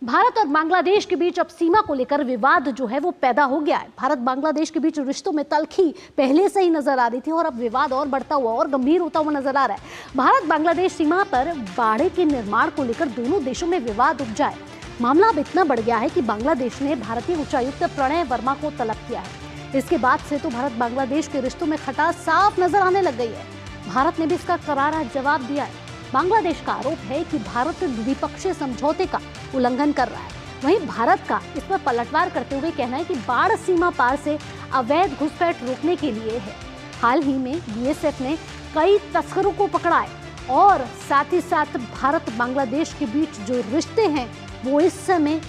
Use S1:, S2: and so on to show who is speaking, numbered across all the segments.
S1: भारत और बांग्लादेश के बीच अब सीमा को लेकर विवाद जो है वो पैदा हो गया है। भारत बांग्लादेश के बीच रिश्तों में तल्खी पहले से ही नजर आ रही थी और अब विवाद और बढ़ता हुआ और गंभीर होता हुआ नजर आ रहा है। भारत बांग्लादेश सीमा पर बाड़े के निर्माण को लेकर दोनों देशों में विवाद उपजा है। मामला अब इतना बढ़ गया है कि बांग्लादेश ने भारतीय उच्चायुक्त प्रणय वर्मा को तलब किया है। इसके बाद से तो भारत बांग्लादेश के रिश्तों में खटास साफ नजर आने लग गई है। भारत ने भी इसका करारा जवाब दिया है। बांग्लादेश का आरोप है कि भारत द्विपक्षीय समझौते का उल्लंघन कर रहा है। वहीं भारत का इस पर पलटवार करते हुए कहना है कि बाढ़ सीमा पार से अवैध घुसपैठ रोकने के लिए है। हाल ही में बीएसएफ ने कई तस्करों को पकड़ा है और साथ ही साथ भारत बांग्लादेश के बीच जो रिश्ते हैं वो इस समय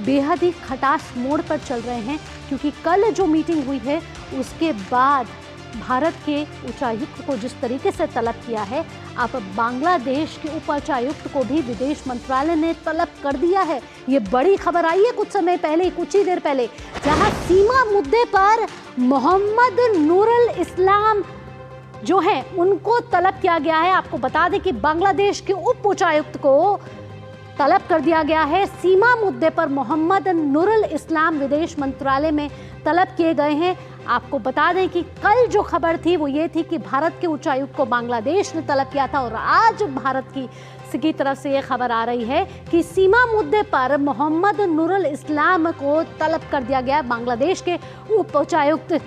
S1: बेहद ही खटास मोड़ पर चल रहे हैं, क्योंकि कल जो मीटिंग हुई है उसके बाद भारत के उच्चायुक्त को जिस तरीके से तलब किया है, अब बांग्लादेश के उप उच्चायुक्त को भी विदेश मंत्रालय ने तलब कर दिया है। ये बड़ी खबर आई है कुछ समय पहले, कुछ ही देर पहले, जहां सीमा मुद्दे पर मोहम्मद नूरुल इस्लाम जो है उनको तलब किया गया है। आपको बता दें कि बांग्लादेश के उप उच्चायुक्त को तलब कर दिया गया है। सीमा मुद्दे पर मोहम्मद नूरुल इस्लाम विदेश मंत्रालय में तलब किए गए हैं। आपको बता दें कि कल जो खबर थी वो ये थी कि भारत के उच्चायुक्त को बांग्लादेश ने तलब किया था और आज भारत की तरफ से ये खबर आ रही है कि सीमा मुद्दे पर मोहम्मद नूरुल इस्लाम को तलब कर दिया गया। बांग्लादेश के उप उच्चायुक्त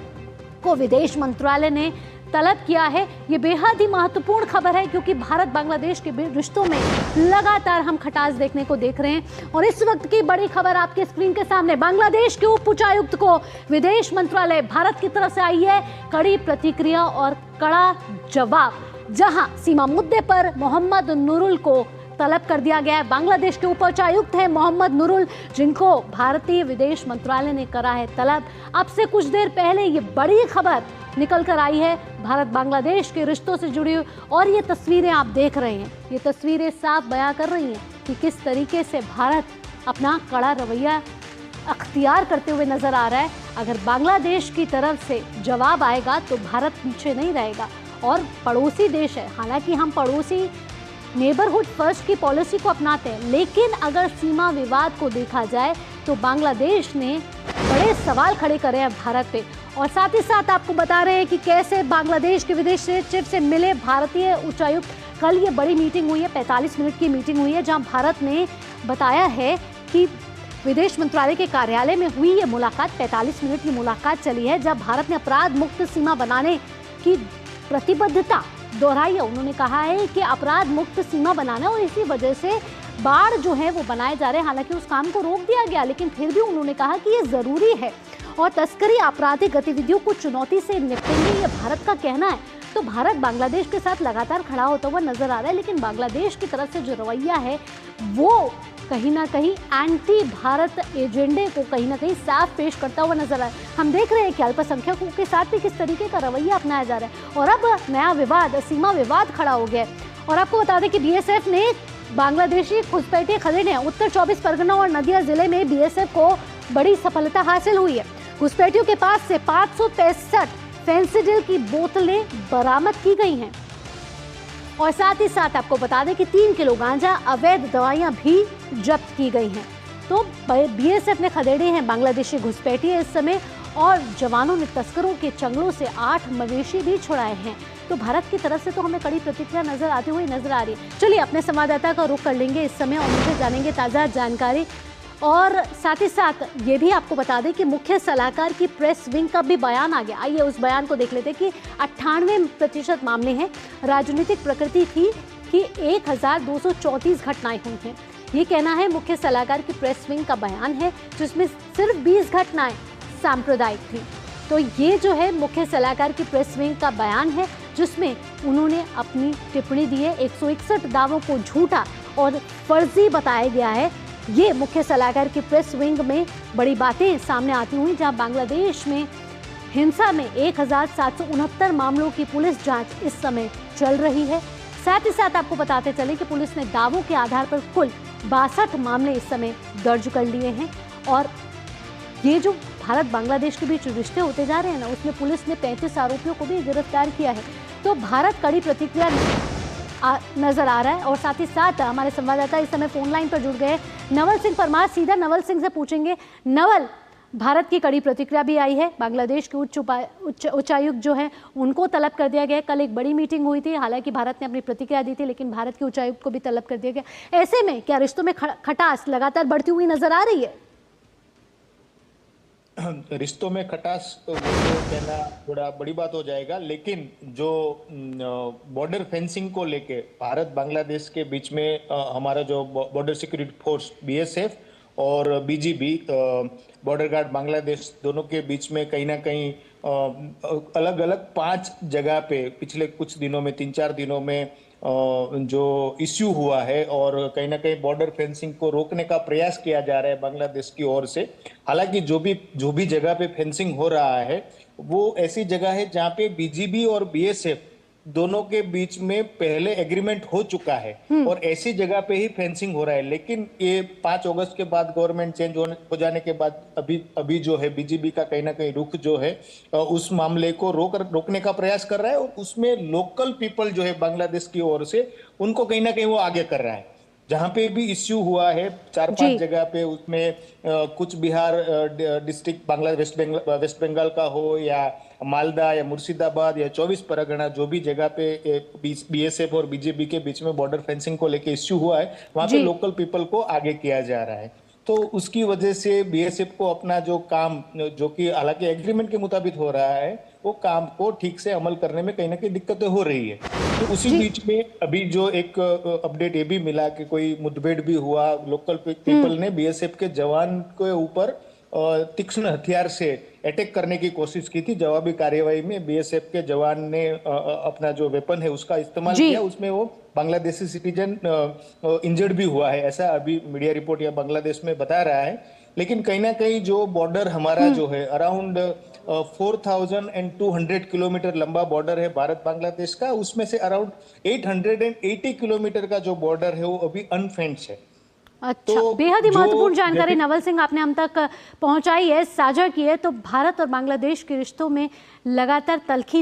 S1: को विदेश मंत्रालय ने तलब किया है। ये बेहद ही महत्वपूर्ण खबर है, क्योंकि भारत बांग्लादेश के रिश्तों में लगातार हम खटास देखने को देख रहे हैं। और इस वक्त की बड़ी खबर आपके स्क्रीन के सामने, बांग्लादेश के उप उच्चायुक्त को विदेश मंत्रालय भारत की तरफ से आई है कड़ी प्रतिक्रिया और कड़ा जवाब, जहां सीमा मुद्दे पर मोहम्मद नूरुल को तलब कर दिया गया है। बांग्लादेश के उप उच्चायुक्त हैं मोहम्मद नूरुल, जिनको भारतीय विदेश मंत्रालय ने करा है तलब। अब से कुछ देर पहले ये बड़ी खबर निकल कर आई है भारत बांग्लादेश के रिश्तों से जुड़ी हुई, और ये तस्वीरें आप देख रहे हैं, ये तस्वीरें साफ बयां कर रही हैं कि किस तरीके से भारत अपना कड़ा रवैया अख्तियार करते हुए नजर आ रहा है। अगर बांग्लादेश की तरफ से जवाब आएगा तो भारत पीछे नहीं रहेगा। और पड़ोसी देश है, हालांकि हम पड़ोसी नेबरहुड फर्स्ट की पॉलिसी को अपनाते हैं, लेकिन अगर सीमा विवाद को देखा जाए तो बांग्लादेश ने बड़े सवाल खड़े करे हैं भारत पे। और साथ ही साथ आपको बता रहे हैं कि कैसे बांग्लादेश के विदेश सचिव से मिले भारतीय उच्चायुक्त। कल ये बड़ी मीटिंग हुई है, 45 मिनट की मीटिंग हुई है, जहां भारत ने बताया है कि विदेश मंत्रालय के कार्यालय में हुई ये मुलाकात 45 मिनट की मुलाकात चली है, जब भारत ने अपराध मुक्त सीमा बनाने की प्रतिबद्धता दोहराई है। उन्होंने कहा है कि अपराध मुक्त सीमा बनाना, और इसी वजह से बाढ़ जो है वो बनाए जा रहे हैं। हालांकि उस काम को रोक दिया गया, लेकिन फिर भी उन्होंने कहा कि ये जरूरी है और तस्करी आपराधिक गतिविधियों को चुनौती से निपटेंगे, ये भारत का कहना है। तो भारत बांग्लादेश के साथ लगातार खड़ा होता हुआ नजर आ रहा है, लेकिन बांग्लादेश की तरफ से जो रवैया है वो कहीं ना कहीं एंटी भारत एजेंडे को कहीं ना कहीं साफ पेश करता हुआ नजर आ रहा है। हम देख रहे हैं कि अल्पसंख्यकों के साथ भी किस तरीके का रवैया अपनाया जा रहा है। और अब नया विवाद, सीमा विवाद खड़ा हो गया है। और आपको बता दें कि बीएसएफ ने बांग्लादेशी घुसपैठिए खदेड़े हैं। उत्तर 24 परगना और नदिया जिले में बीएसएफ को बड़ी सफलता हासिल हुई है। घुसपैठियों के पास से 563 फेंसिडिल की बोतलें बरामद की गई हैं। और साथ ही साथ आपको बता दें कि 3 किलो गांजा, अवैध दवाइयां भी जब्त की गई हैं। तो बीएसएफ ने खदेड़े हैं बांग्लादेशी घुसपैठिए इस समय, और जवानों ने तस्करों के चंगुलों से 8 मवेशी भी छुड़ाए हैं। तो भारत की तरफ से तो हमें कड़ी प्रतिक्रिया नजर आती हुई नजर आ रही है। चलिए अपने संवाददाता का रुख कर लेंगे इस समय और उनसे जानेंगे ताज़ा जानकारी। और साथ ही साथ ये भी आपको बता दें कि मुख्य सलाहकार की प्रेस विंग का भी बयान आ गया। आइए उस बयान को देख लेते हैं कि 98% मामले हैं, राजनीतिक प्रकृति थी कि 1234 घटनाएं हुई हैं। ये कहना है मुख्य सलाहकार की प्रेस विंग का बयान है, जिसमें सिर्फ 20 घटनाएं सांप्रदायिक थी। तो ये जो है मुख्य सलाहकार की प्रेस विंग का बयान है, जिसमें उन्होंने अपनी टिप्पणी दी है। 161 दावों को झूठा और फर्जी बताया गया है। ये मुख्य सलाहकार की प्रेस विंग में बड़ी बातें सामने आती हुई, जहां बांग्लादेश में हिंसा में 1769 मामलों की पुलिस जांच इस समय चल रही है। साथ ही साथ आपको बताते चले कि पुलिस ने दावों के आधार पर कुल 62 मामले इस समय दर्ज कर लिए हैं। और ये जो भारत बांग्लादेश के बीच रिश्ते होते जा रहे हैं ना, उसमें पुलिस ने 35 आरोपियों को भी गिरफ्तार किया है। तो भारत कड़ी प्रतिक्रिया नजर आ रहा है। और साथ ही साथ हमारे संवाददाता इस समय फोन लाइन पर जुड़ गए नवल सिंह परमार। सीधा नवल सिंह से पूछेंगे। नवल, भारत की कड़ी प्रतिक्रिया भी आई है, बांग्लादेश के उच्चायुक्त जो है उनको तलब कर दिया गया। कल एक बड़ी मीटिंग हुई थी, हालांकि भारत ने अपनी प्रतिक्रिया दी थी, लेकिन भारत के उच्चायुक्त को भी तलब कर दिया गया। ऐसे में क्या रिश्तों में खटास लगातार बढ़ती हुई नजर आ रही है?
S2: रिश्तों में खटास वो तो कहना थोड़ा बड़ी बात हो जाएगा, लेकिन जो बॉर्डर फेंसिंग को लेके भारत बांग्लादेश के बीच में हमारा जो बॉर्डर सिक्योरिटी फोर्स बीएसएफ और बीजीबी बॉर्डर गार्ड बांग्लादेश दोनों के बीच में कहीं ना कहीं अलग अलग 5 जगह पे पिछले कुछ दिनों में 3-4 दिनों में जो इश्यू हुआ है और कहीं ना कहीं बॉर्डर फेंसिंग को रोकने का प्रयास किया जा रहा है बांग्लादेश की ओर से। हालांकि जो भी जगह पे फेंसिंग हो रहा है वो ऐसी जगह है जहां पे बीजीबी और बीएसएफ दोनों के बीच में पहले एग्रीमेंट हो चुका है और ऐसी जगह पे ही फेंसिंग हो रहा है। लेकिन ये 5 अगस्त के बाद गवर्नमेंट चेंज हो जाने के बाद अभी जो है बीजीबी का कहीं ना कहीं रुख जो है उस मामले को रोकने का प्रयास कर रहा है और उसमें लोकल पीपल जो है बांग्लादेश की ओर से उनको कहीं ना कहीं वो आगे कर रहा है। जहां पे भी इश्यू हुआ है 4-5 जगह पे, उसमें कुछ बिहार डिस्ट्रिक्ट वेस्ट बंगाल का हो या मालदा या मुर्शिदाबाद या 24 परगना, जो भी जगह पे बीएसएफ और बीजेपी के बीच में बॉर्डर फेंसिंग को लेके इश्यू हुआ है वहां पे लोकल पीपल को आगे किया जा रहा है। तो उसकी वजह से बीएसएफ को अपना जो काम, जो कि हालांकि एग्रीमेंट के मुताबिक हो रहा है, वो काम को ठीक से अमल करने में कहीं ना कहीं दिक्कतें हो रही है। तो उसी बीच में अभी जो एक अपडेट ये भी मिला कि कोई मुठभेड़ भी हुआ, लोकल पीपल ने बीएसएफ के जवान के ऊपर तीक्ष्ण हथियार से अटैक करने की कोशिश की थी। जवाबी कार्यवाही में बीएसएफ के जवान ने अपना जो वेपन है उसका इस्तेमाल किया, उसमें वो बांग्लादेशी सिटीजन इंजर्ड भी हुआ है, ऐसा अभी मीडिया रिपोर्ट या बांग्लादेश में बता रहा है। लेकिन कहीं ना कहीं जो बॉर्डर हमारा जो है अराउंड 4200 किलोमीटर लंबा बॉर्डर है भारत बांग्लादेश का, उसमें से अराउंड 880 किलोमीटर का जो बॉर्डर है वो अभी अनफेंस्ड है।
S1: अच्छा, तो बेहद ही महत्वपूर्ण जानकारी नवल सिंह आपने हम तक पहुंचाई है, साझा की है। तो भारत और बांग्लादेश के रिश्तों में लगातार तल्खी